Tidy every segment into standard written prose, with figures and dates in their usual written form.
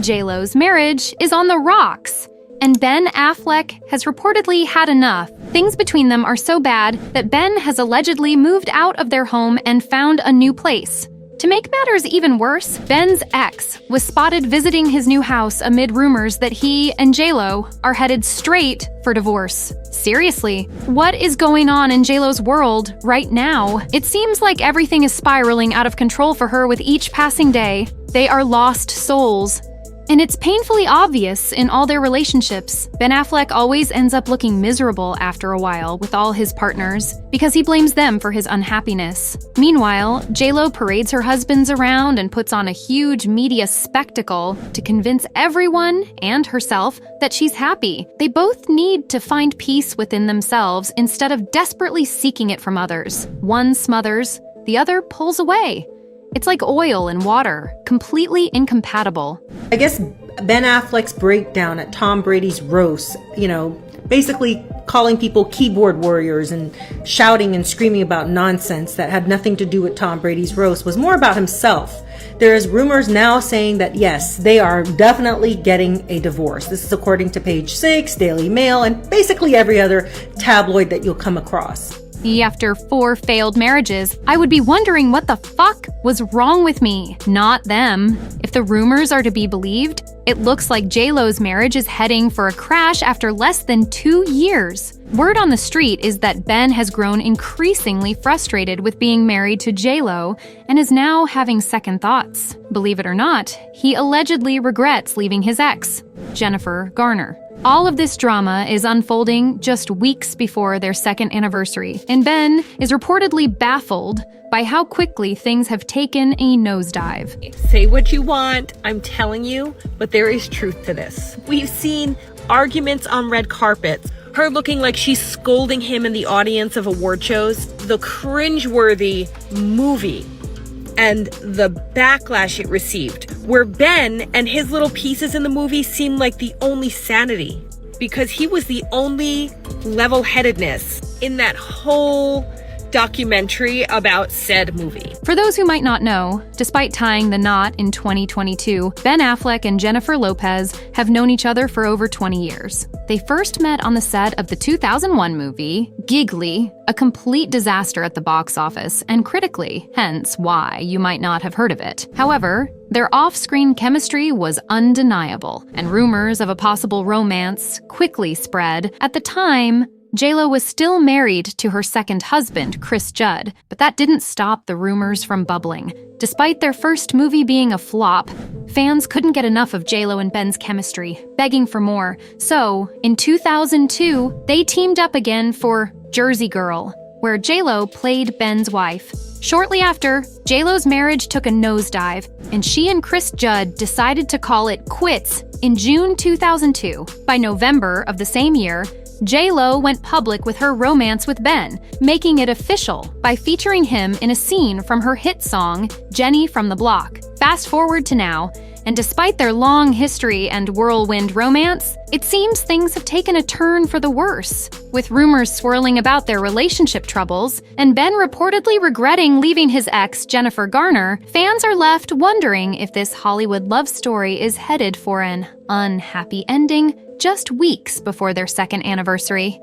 J-Lo's marriage is on the rocks, and Ben Affleck has reportedly had enough. Things between them are so bad that Ben has allegedly moved out of their home and found a new place. To make matters even worse, Ben's ex was spotted visiting his new house amid rumors that he and J-Lo are headed straight for divorce. Seriously, what is going on in J-Lo's world right now? It seems like everything is spiraling out of control for her with each passing day. They are lost souls. And it's painfully obvious in all their relationships. Ben Affleck always ends up looking miserable after a while with all his partners because he blames them for his unhappiness. Meanwhile, J-Lo parades her husbands around and puts on a huge media spectacle to convince everyone and herself that she's happy. They both need to find peace within themselves instead of desperately seeking it from others. One smothers, the other pulls away. It's like oil and water, completely incompatible. I guess Ben Affleck's breakdown at Tom Brady's roast, basically calling people keyboard warriors and shouting and screaming about nonsense that had nothing to do with Tom Brady's roast was more about himself. There's rumors now saying that yes, they are definitely getting a divorce. This is according to Page 6, Daily Mail, and basically every other tabloid that you'll come across. After 4 failed marriages, I would be wondering what the fuck was wrong with me, not them. If the rumors are to be believed, it looks like J-Lo's marriage is heading for a crash after less than 2 years. Word on the street is that Ben has grown increasingly frustrated with being married to J-Lo and is now having second thoughts. Believe it or not, he allegedly regrets leaving his ex, Jennifer Garner. All of this drama is unfolding just weeks before their second anniversary, and Ben is reportedly baffled by how quickly things have taken a nosedive. Say what you want, I'm telling you, but there is truth to this. We've seen arguments on red carpets, her looking like she's scolding him in the audience of award shows, the cringeworthy movie, and the backlash it received, where Ben and his little pieces in the movie seemed like the only sanity, because he was the only level-headedness in that whole documentary about said movie. For those who might not know, despite tying the knot in 2022, Ben Affleck and Jennifer Lopez have known each other for over 20 years. They first met on the set of the 2001 movie, Giggly, a complete disaster at the box office and critically, hence why you might not have heard of it. However, their off-screen chemistry was undeniable, and rumors of a possible romance quickly spread. At the time, J-Lo was still married to her second husband, Chris Judd, but that didn't stop the rumors from bubbling. Despite their first movie being a flop, fans couldn't get enough of J-Lo and Ben's chemistry, begging for more. So, in 2002, they teamed up again for Jersey Girl, where J-Lo played Ben's wife. Shortly after, J-Lo's marriage took a nosedive, and she and Chris Judd decided to call it quits in June 2002. By November of the same year, J-Lo went public with her romance with Ben, making it official by featuring him in a scene from her hit song, Jenny from the Block. Fast forward to now, and despite their long history and whirlwind romance, it seems things have taken a turn for the worse. With rumors swirling about their relationship troubles, and Ben reportedly regretting leaving his ex, Jennifer Garner, fans are left wondering if this Hollywood love story is headed for an unhappy ending just weeks before their second anniversary.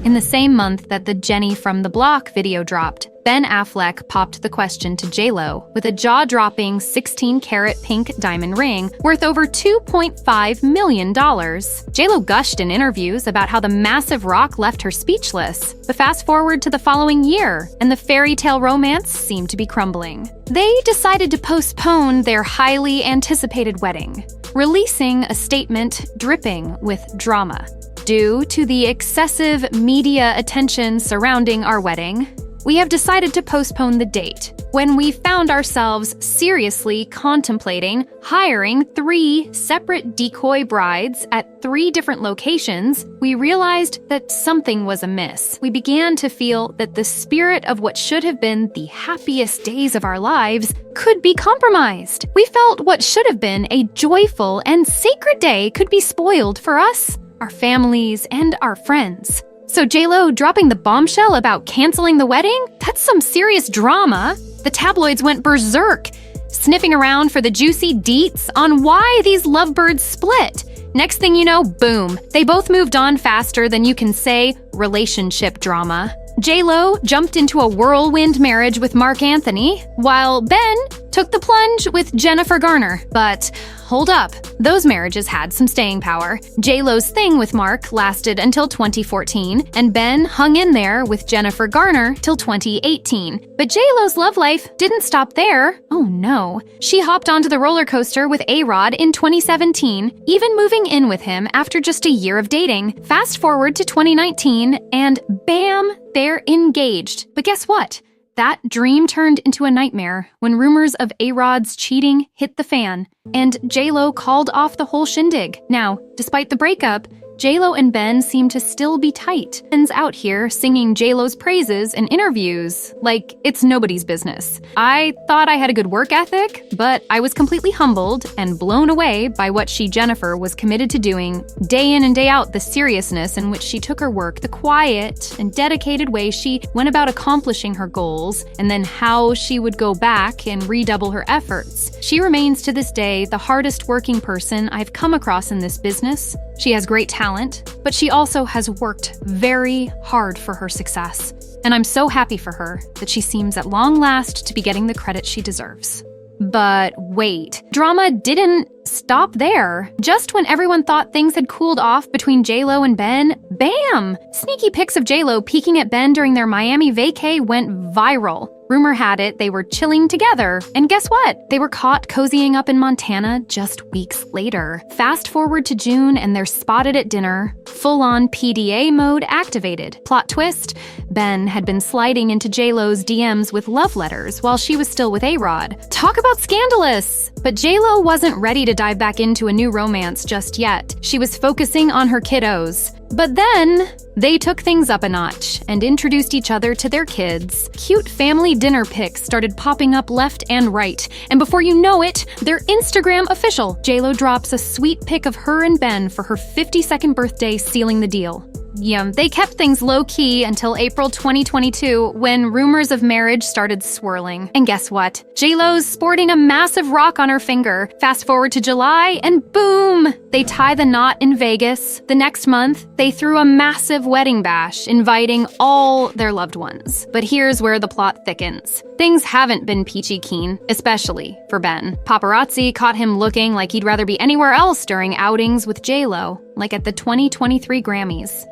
In the same month that the Jenny from the Block video dropped, Ben Affleck popped the question to J-Lo with a jaw-dropping 16-carat pink diamond ring worth over $2.5 million. J-Lo gushed in interviews about how the massive rock left her speechless. But fast forward to the following year, and the fairy tale romance seemed to be crumbling. They decided to postpone their highly anticipated wedding, releasing a statement dripping with drama. Due to the excessive media attention surrounding our wedding, we have decided to postpone the date. When we found ourselves seriously contemplating hiring 3 separate decoy brides at 3 different locations, we realized that something was amiss. We began to feel that the spirit of what should have been the happiest days of our lives could be compromised. We felt what should have been a joyful and sacred day could be spoiled for us, our families, and our friends. So J-Lo dropping the bombshell about canceling the wedding? That's some serious drama. The tabloids went berserk, sniffing around for the juicy deets on why these lovebirds split. Next thing you know, boom, they both moved on faster than you can say relationship drama. J-Lo jumped into a whirlwind marriage with Mark Anthony, while Ben took the plunge with Jennifer Garner. But hold up, those marriages had some staying power. J-Lo's thing with Mark lasted until 2014, and Ben hung in there with Jennifer Garner till 2018. But J-Lo's love life didn't stop there. Oh no. She hopped onto the roller coaster with A-Rod in 2017, even moving in with him after just a year of dating. Fast forward to 2019, and bam, they're engaged. But guess what? That dream turned into a nightmare when rumors of A-Rod's cheating hit the fan, and J-Lo called off the whole shindig. Now, despite the breakup, J-Lo and Ben seem to still be tight. Ben's out here singing J-Lo's praises in interviews like it's nobody's business. I thought I had a good work ethic, but I was completely humbled and blown away by what Jennifer was committed to doing day in and day out, the seriousness in which she took her work, the quiet and dedicated way she went about accomplishing her goals, and then how she would go back and redouble her efforts. She remains to this day the hardest working person I've come across in this business. She has great talent, but she also has worked very hard for her success. And I'm so happy for her that she seems at long last to be getting the credit she deserves. But wait, drama didn't stop there. Just when everyone thought things had cooled off between J-Lo and Ben, bam! Sneaky pics of J-Lo peeking at Ben during their Miami vacay went viral. Rumor had it they were chilling together, and guess what? They were caught cozying up in Montana just weeks later. Fast forward to June and they're spotted at dinner, full-on PDA mode activated. Plot twist, Ben had been sliding into J-Lo's DMs with love letters while she was still with A-Rod. Talk about scandalous! But J-Lo wasn't ready to dive back into a new romance just yet. She was focusing on her kiddos. But then, they took things up a notch and introduced each other to their kids. Cute family dinner pics started popping up left and right, and before you know it, they're Instagram official. J-Lo drops a sweet pic of her and Ben for her 52nd birthday, sealing the deal. Yeah, they kept things low-key until April 2022 when rumors of marriage started swirling. And guess what? J-Lo's sporting a massive rock on her finger. Fast forward to July and boom! They tie the knot in Vegas. The next month, they threw a massive wedding bash, inviting all their loved ones. But here's where the plot thickens. Things haven't been peachy keen, especially for Ben. Paparazzi caught him looking like he'd rather be anywhere else during outings with J-Lo, like at the 2023 Grammys.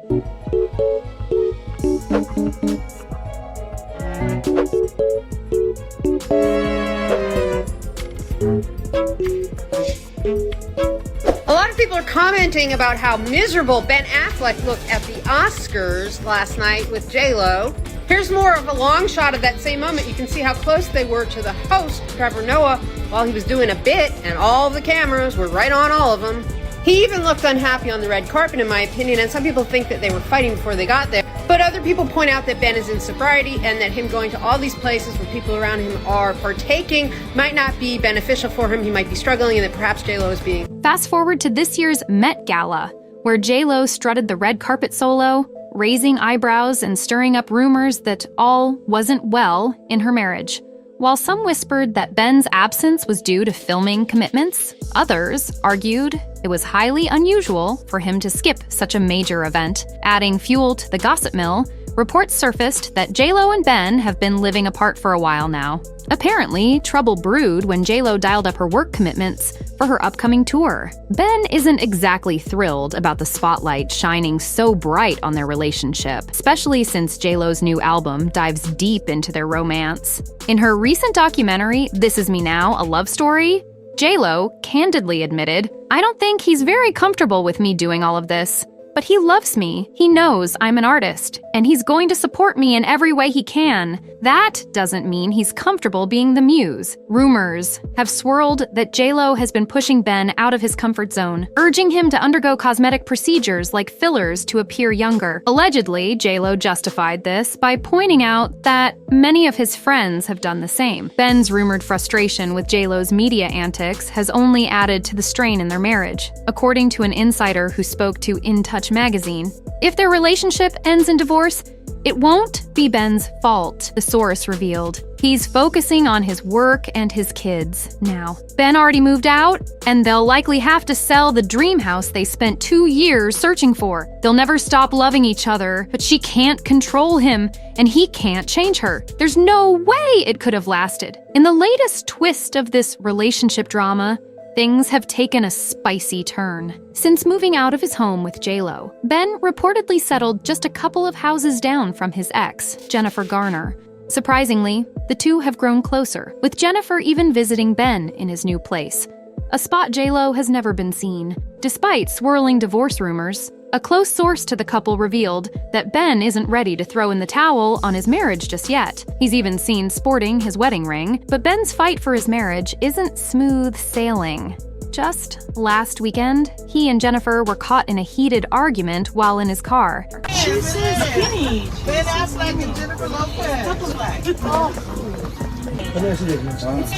A lot of people are commenting about how miserable Ben Affleck looked at the Oscars last night with J-Lo. Here's more of a long shot of that same moment. You can see how close they were to the host, Trevor Noah, while he was doing a bit, and all the cameras were right on all of them. He even looked unhappy on the red carpet, in my opinion, and some people think that they were fighting before they got there. But other people point out that Ben is in sobriety and that him going to all these places where people around him are partaking might not be beneficial for him. He might be struggling, and that perhaps J-Lo is being... Fast forward to this year's Met Gala, where J-Lo strutted the red carpet solo, raising eyebrows and stirring up rumors that all wasn't well in her marriage. While some whispered that Ben's absence was due to filming commitments, others argued it was highly unusual for him to skip such a major event. Adding fuel to the gossip mill, reports surfaced that J-Lo and Ben have been living apart for a while now. Apparently, trouble brewed when J-Lo dialed up her work commitments for her upcoming tour. Ben isn't exactly thrilled about the spotlight shining so bright on their relationship, especially since J-Lo's new album dives deep into their romance. In her recent documentary, This Is Me Now, A Love Story, J-Lo candidly admitted, "I don't think he's very comfortable with me doing all of this. But he loves me, he knows I'm an artist, and he's going to support me in every way he can. That doesn't mean he's comfortable being the muse." Rumors have swirled that J-Lo has been pushing Ben out of his comfort zone, urging him to undergo cosmetic procedures like fillers to appear younger. Allegedly, J-Lo justified this by pointing out that many of his friends have done the same. Ben's rumored frustration with J-Lo's media antics has only added to the strain in their marriage. According to an insider who spoke to In Touch Touch magazine. If their relationship ends in divorce, it won't be Ben's fault, the source revealed. He's focusing on his work and his kids now. Ben already moved out, and they'll likely have to sell the dream house they spent 2 years searching for. They'll never stop loving each other, but she can't control him, and he can't change her. There's no way it could have lasted. In the latest twist of this relationship drama, things have taken a spicy turn. Since moving out of his home with J.Lo, Ben reportedly settled just a couple of houses down from his ex, Jennifer Garner. Surprisingly, the two have grown closer, with Jennifer even visiting Ben in his new place. A spot J.Lo has never been seen. Despite swirling divorce rumors, a close source to the couple revealed that Ben isn't ready to throw in the towel on his marriage just yet. He's even seen sporting his wedding ring, but Ben's fight for his marriage isn't smooth sailing. Just last weekend, he and Jennifer were caught in a heated argument while in his car. She's skinny. Ben Affleck and Jennifer Lopez.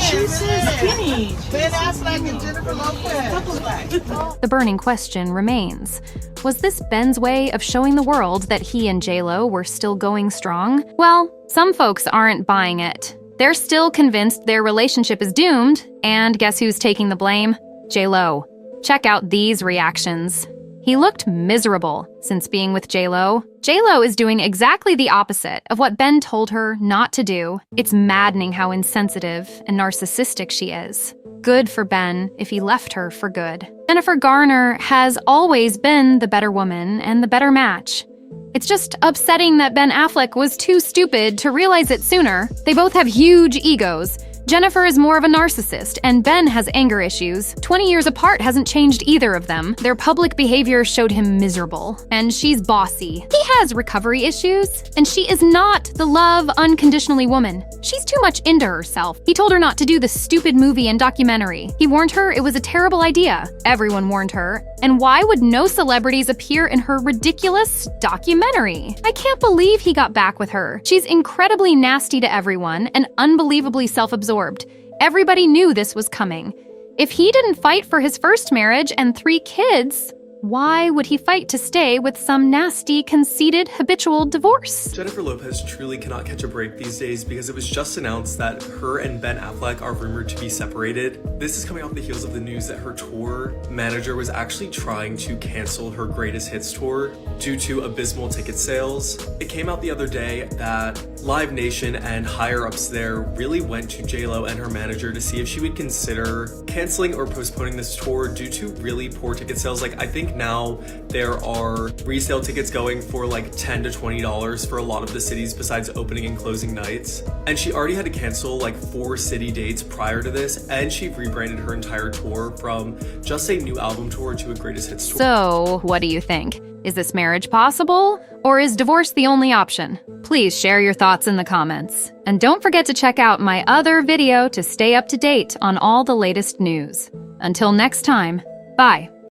She's skinny. Ben Affleck and Jennifer Lopez. The burning question remains, was this Ben's way of showing the world that he and J.Lo were still going strong? Well, some folks aren't buying it. They're still convinced their relationship is doomed, and guess who's taking the blame? J.Lo. Check out these reactions. He looked miserable since being with J.Lo. J.Lo is doing exactly the opposite of what Ben told her not to do. It's maddening how insensitive and narcissistic she is. Good for Ben if he left her for good. Jennifer Garner has always been the better woman and the better match. It's just upsetting that Ben Affleck was too stupid to realize it sooner. They both have huge egos. Jennifer is more of a narcissist, and Ben has anger issues. 20 years apart hasn't changed either of them. Their public behavior showed him miserable. And she's bossy. He has recovery issues, and she is not the love unconditionally woman. She's too much into herself. He told her not to do the stupid movie and documentary. He warned her it was a terrible idea. Everyone warned her. And why would no celebrities appear in her ridiculous documentary? I can't believe he got back with her. She's incredibly nasty to everyone and unbelievably self-absorbed. Everybody knew this was coming. If he didn't fight for his first marriage and 3 kids, why would he fight to stay with some nasty, conceited, habitual divorce? Jennifer Lopez truly cannot catch a break these days because it was just announced that her and Ben Affleck are rumored to be separated. This is coming off the heels of the news that her tour manager was actually trying to cancel her Greatest Hits tour due to abysmal ticket sales. It came out the other day that Live Nation and higher-ups there really went to J.Lo and her manager to see if she would consider canceling or postponing this tour due to really poor ticket sales. Like, I think now there are resale tickets going for like $10 to $20 for a lot of the cities besides opening and closing nights. And she already had to cancel like 4 city dates prior to this, and she rebranded her entire tour from just a new album tour to a Greatest Hits tour. So, what do you think? Is this marriage possible? Or is divorce the only option? Please share your thoughts in the comments. And don't forget to check out my other video to stay up to date on all the latest news. Until next time, bye.